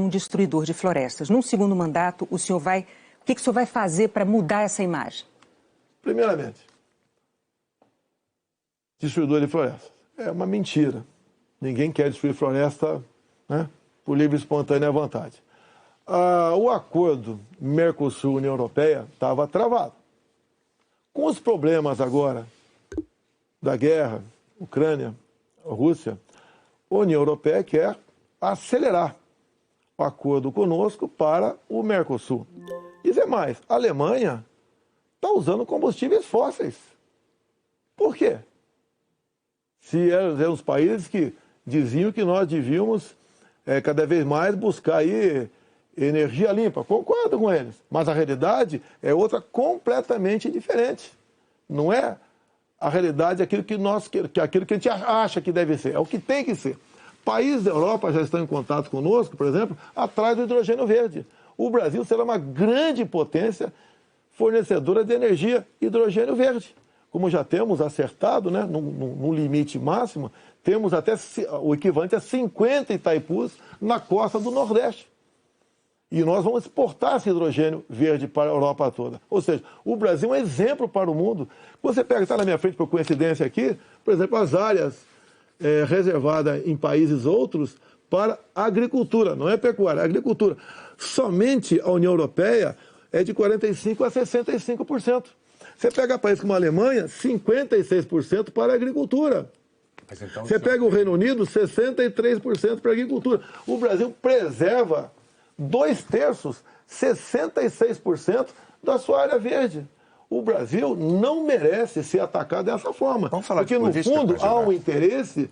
como um destruidor de florestas. Num segundo mandato, o senhor vai... O que o senhor vai fazer para mudar essa imagem? Primeiramente, destruidor de florestas. É uma mentira. Ninguém quer destruir floresta, né, por livre e espontânea vontade. O acordo Mercosul-União Europeia estava travado. Com os problemas agora da guerra, Ucrânia, Rússia, a União Europeia quer acelerar o acordo conosco para o Mercosul. Dizer mais, a Alemanha está usando combustíveis fósseis. Por quê? Se eram os países que diziam que nós devíamos cada vez mais buscar aí energia limpa. Concordo com eles, mas a realidade é outra completamente diferente. Não é a realidade aquilo que a gente acha que deve ser, é o que tem que ser. Países da Europa já estão em contato conosco, por exemplo, atrás do hidrogênio verde. O Brasil será uma grande potência fornecedora de energia hidrogênio verde. Como já temos acertado, né, no limite máximo, temos até o equivalente a 50 Itaipus na costa do Nordeste. E nós vamos exportar esse hidrogênio verde para a Europa toda. Ou seja, o Brasil é um exemplo para o mundo. Você pega, está na minha frente por coincidência aqui, por exemplo, as áreas reservadas em países outros para agricultura, não é pecuária, é agricultura. Somente a União Europeia é de 45% a 65%. Você pega países como a Alemanha, 56% para a agricultura. Então, você pega o Reino Unido, 63% para a agricultura. O Brasil preserva 2/3, 66% da sua área verde. O Brasil não merece ser atacado dessa forma. Porque, no fundo, há um interesse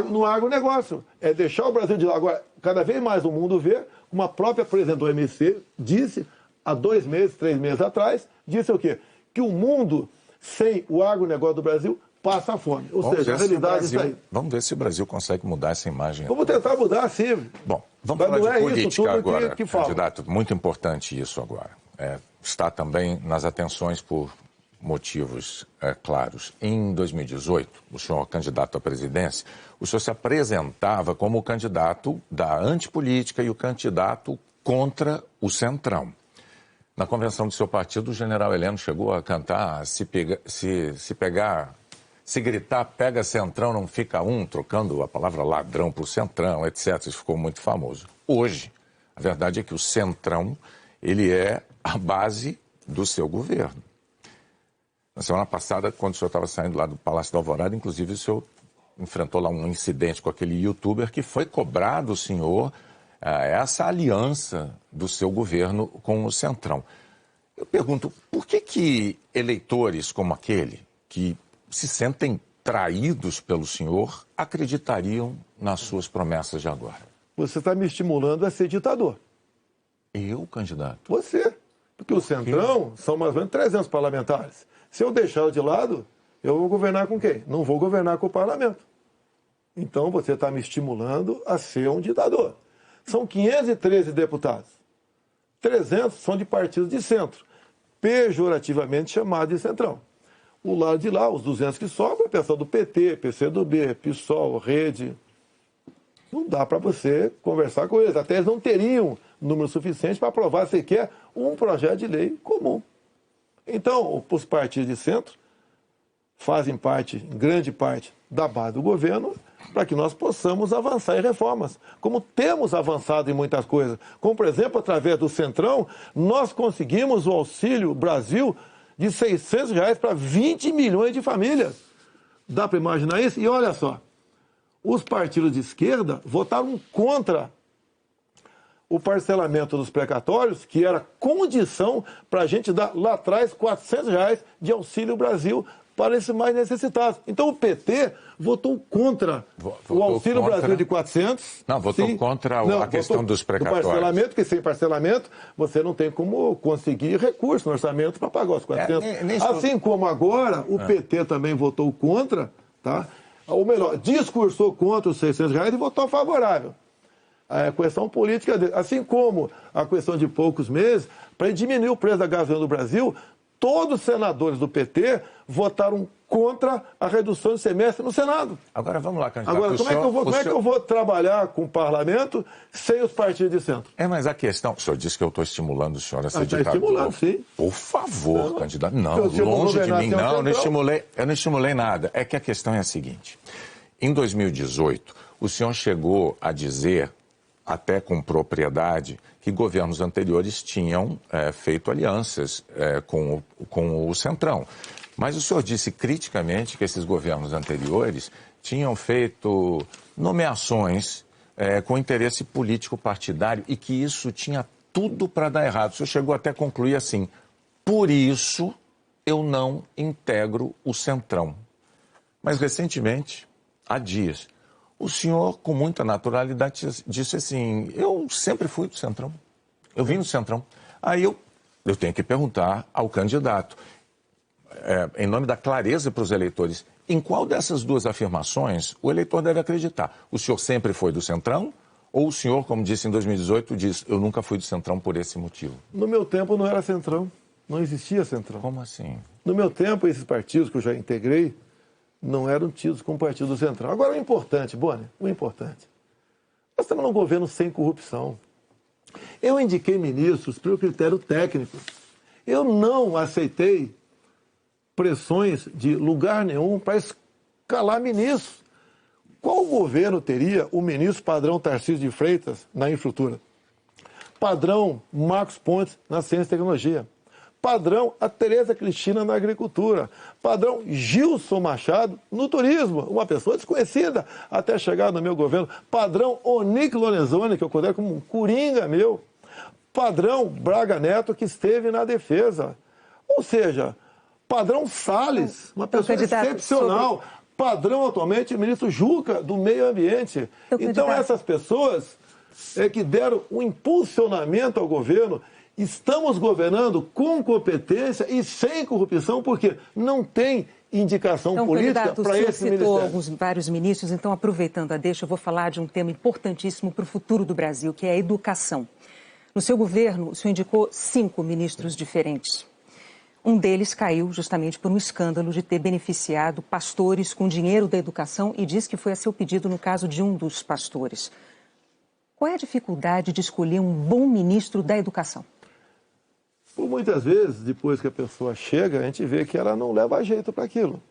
no agronegócio. É deixar o Brasil de lado. Agora, cada vez mais o mundo vê, como a própria presidente do OMC disse, há 2 meses, 3 meses atrás, disse o quê? Que o mundo, sem o agronegócio do Brasil, passa fome. Ou seja, a realidade está aí. Vamos ver se o Brasil consegue mudar essa imagem. Vamos tentar mudar, sim. Bom, vamos falar de política agora, candidato. Muito importante isso agora. Está também nas atenções por motivos claros. Em 2018, o senhor candidato à presidência, o senhor se apresentava como o candidato da antipolítica e o candidato contra o Centrão. Na convenção do seu partido, o general Heleno chegou a cantar se gritar, pega Centrão, não fica um, trocando a palavra ladrão por Centrão, etc. Isso ficou muito famoso. Hoje, a verdade é que o Centrão, ele é a base do seu governo. Na semana passada, quando o senhor estava saindo lá do Palácio da Alvorada, inclusive o senhor enfrentou lá um incidente com aquele youtuber que foi cobrar do senhor essa aliança do seu governo com o Centrão. Eu pergunto, por que eleitores como aquele, que se sentem traídos pelo senhor, acreditariam nas suas promessas de agora? Você está me estimulando a ser ditador. Eu, candidato? Você. Porque o Centrão são mais ou menos 300 parlamentares. Se eu deixar de lado, eu vou governar com quem? Não vou governar com o parlamento. Então você está me estimulando a ser um ditador. São 513 deputados. 300 são de partidos de centro, pejorativamente chamados de Centrão. O lado de lá, os 200 que sobram, é pessoal do PT, PCdoB, PSOL, Rede. Não dá para você conversar com eles. Até eles não teriam número suficiente para aprovar sequer um projeto de lei comum. Então, os partidos de centro fazem parte, em grande parte, da base do governo para que nós possamos avançar em reformas. Como temos avançado em muitas coisas. Como, por exemplo, através do Centrão, nós conseguimos o Auxílio Brasil de R$ 600 para 20 milhões de famílias. Dá para imaginar isso? E olha só, os partidos de esquerda votaram contra o parcelamento dos precatórios, que era condição para a gente dar lá atrás R$ 400 de Auxílio Brasil para esses mais necessitados. Então o PT votou contra o Auxílio Brasil de 400. Não, votou contra a questão dos precatórios. Do parcelamento, porque sem parcelamento você não tem como conseguir recurso no orçamento para pagar os 400. Assim como agora o PT também votou contra, tá? Ou melhor, discursou contra os R$ 600 e votou favorável. A questão política dele. Assim como a questão de poucos meses, para diminuir o preço da gasolina no Brasil, todos os senadores do PT votaram contra a redução de semestre no Senado. Agora vamos lá, candidato. Agora, como é que eu vou trabalhar com o parlamento sem os partidos de centro? Mas a questão... O senhor disse que eu estou estimulando o senhor a ser Está ditador. estimulando, sim. Por favor, candidato. Não, Se eu longe de mim. governar, Não, eu não estimulei nada. É que a questão é a seguinte. Em 2018, o senhor chegou a dizer, até com propriedade, que governos anteriores tinham feito alianças com o Centrão. Mas o senhor disse criticamente que esses governos anteriores tinham feito nomeações com interesse político partidário e que isso tinha tudo para dar errado. O senhor chegou até a concluir assim: por isso eu não integro o Centrão. Mas recentemente, há dias, o senhor, com muita naturalidade, disse assim: eu sempre fui do Centrão, eu vim do Centrão. Aí eu tenho que perguntar ao candidato, em nome da clareza para os eleitores, em qual dessas duas afirmações o eleitor deve acreditar? O senhor sempre foi do Centrão? Ou o senhor, como disse em 2018, diz: eu nunca fui do Centrão por esse motivo? No meu tempo não era Centrão, não existia Centrão. Como assim? No meu tempo, esses partidos que eu já integrei não eram tidos como partido do Centrão. Agora, o importante, Boni, nós estamos num governo sem corrupção. Eu indiquei ministros pelo critério técnico. Eu não aceitei pressões de lugar nenhum para escalar ministros. Qual governo teria o ministro padrão Tarcísio de Freitas na infraestrutura? Padrão Marcos Pontes na ciência e tecnologia? Padrão a Tereza Cristina na agricultura? Padrão Gilson Machado no turismo? Uma pessoa desconhecida até chegar no meu governo. Padrão Onic Lorenzoni, que eu considero como um coringa meu. Padrão Braga Neto, que esteve na defesa. Ou seja, padrão Salles, uma pessoa excepcional. Padrão atualmente, o ministro Juca, do Meio Ambiente. Então, essas pessoas que deram um impulsionamento ao governo. Estamos governando com competência e sem corrupção, porque não tem indicação política para esse ministério. O senhor citou vários ministros, então, aproveitando a deixa, eu vou falar de um tema importantíssimo para o futuro do Brasil, que é a educação. No seu governo, o senhor indicou 5 ministros diferentes. Um deles caiu justamente por um escândalo de ter beneficiado pastores com dinheiro da educação e diz que foi a seu pedido no caso de um dos pastores. Qual é a dificuldade de escolher um bom ministro da educação? Por muitas vezes, depois que a pessoa chega, a gente vê que ela não leva jeito para aquilo.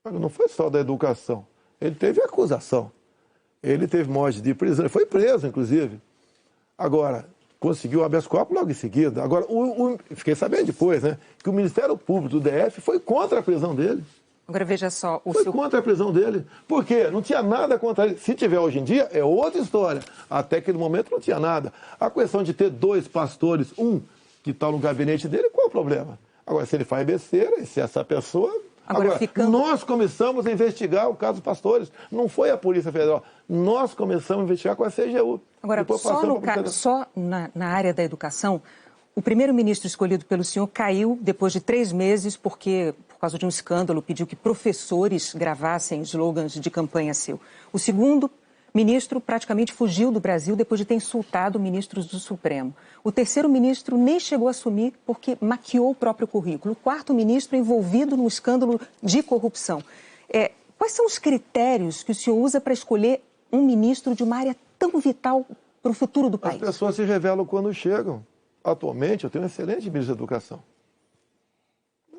Não foi só da educação. Ele teve acusação. Ele teve morte de prisão. Ele foi preso, inclusive. Agora, conseguiu habeas corpus logo em seguida. Agora, fiquei sabendo depois, né, que o Ministério Público do DF foi contra a prisão dele. Agora, veja só... Foi contra a prisão dele. Por quê? Não tinha nada contra ele. Se tiver hoje em dia, é outra história. Até aquele momento não tinha nada. A questão de ter 2 pastores, um que está no gabinete dele, qual é o problema? Agora, se ele faz besteira, e se essa pessoa... Agora, nós começamos a investigar o caso dos pastores. Não foi a Polícia Federal. Nós começamos a investigar com a CGU. Agora, só na área da educação, o primeiro-ministro escolhido pelo senhor caiu depois de 3 meses porque, por causa de um escândalo, pediu que professores gravassem slogans de campanha seu. O segundo ministro praticamente fugiu do Brasil depois de ter insultado ministros do Supremo. O terceiro ministro nem chegou a assumir porque maquiou o próprio currículo. O quarto ministro envolvido no escândalo de corrupção. Quais são os critérios que o senhor usa para escolher um ministro de uma área tão vital para o futuro do país? As pessoas se revelam quando chegam. Atualmente, eu tenho um excelente ministro da Educação.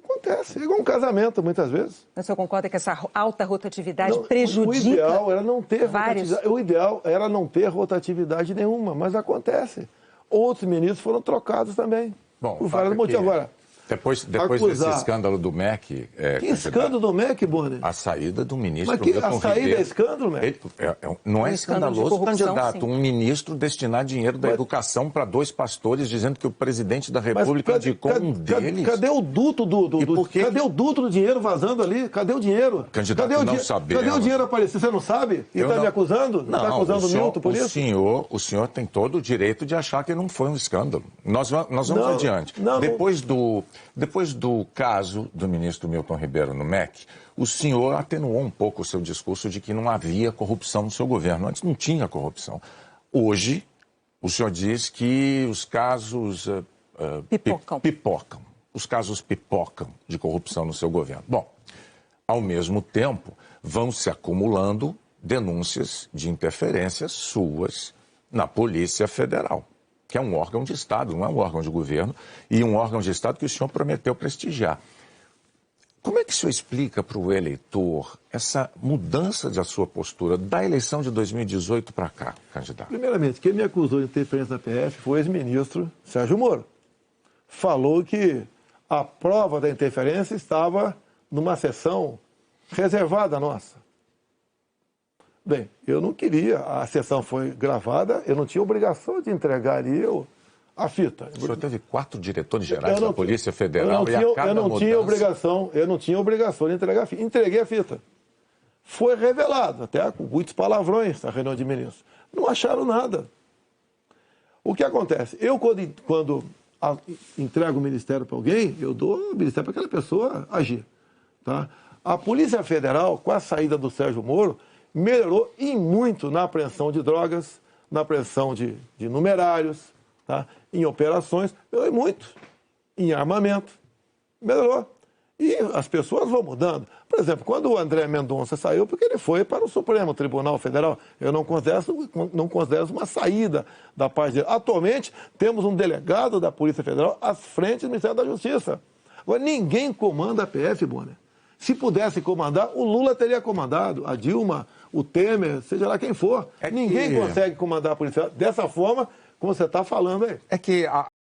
Acontece, é igual um casamento, muitas vezes. Mas o senhor concorda que essa alta rotatividade prejudica o ideal era não ter vários... O ideal era não ter rotatividade nenhuma, mas acontece. Outros ministros foram trocados também. Bom, por vários motivos. Agora, depois desse escândalo do MEC... Que escândalo do MEC, Boni? A saída do ministro... Mas a saída é escândalo, MEC? Não é escandaloso, candidato, sim. Um ministro destinar dinheiro da educação para 2 pastores, dizendo que o presidente da República indicou um deles... Cadê o duto cadê o duto do dinheiro vazando ali? Cadê o dinheiro? Candidato, não sabemos. Cadê o dinheiro aparecer? Você não sabe? E está me acusando? Não, está acusando o Milton por isso? O senhor tem todo o direito de achar que não foi um escândalo. Nós vamos adiante. Depois do caso do ministro Milton Ribeiro no MEC, o senhor atenuou um pouco o seu discurso de que não havia corrupção no seu governo. Antes não tinha corrupção. Hoje, o senhor diz que os casos pipocam. os casos pipocam de corrupção no seu governo? Bom, ao mesmo tempo, vão se acumulando denúncias de interferências suas na Polícia Federal, que é um órgão de Estado, não é um órgão de governo, e um órgão de Estado que o senhor prometeu prestigiar. Como é que o senhor explica para o eleitor essa mudança da sua postura da eleição de 2018 para cá, candidato? Primeiramente, quem me acusou de interferência na PF foi o ex-ministro Sérgio Moro. Falou que a prova da interferência estava numa sessão reservada nossa. Bem, eu não queria, a sessão foi gravada, eu não tinha obrigação de entregar ali a fita. O senhor teve 4 diretores gerais da Polícia Federal e a cada eu não tinha obrigação de entregar a fita. Entreguei a fita. Foi revelado, até com muitos palavrões na reunião de ministros. Não acharam nada. O que acontece? Eu, quando entrego o ministério para alguém, eu dou o ministério para aquela pessoa agir. Tá? A Polícia Federal, com a saída do Sérgio Moro, melhorou e muito na apreensão de drogas, na apreensão de numerários, tá? Em operações, melhorou muito. Em armamento, melhorou. E as pessoas vão mudando. Por exemplo, quando o André Mendonça saiu, porque ele foi para o Supremo Tribunal Federal, eu não considero uma saída da parte dele. Atualmente, temos um delegado da Polícia Federal à frente do Ministério da Justiça. Agora, ninguém comanda a PF, Bonner. Se pudesse comandar, o Lula teria comandado, a Dilma, o Temer, seja lá quem for. Ninguém consegue comandar a polícia dessa forma como você está falando aí. É que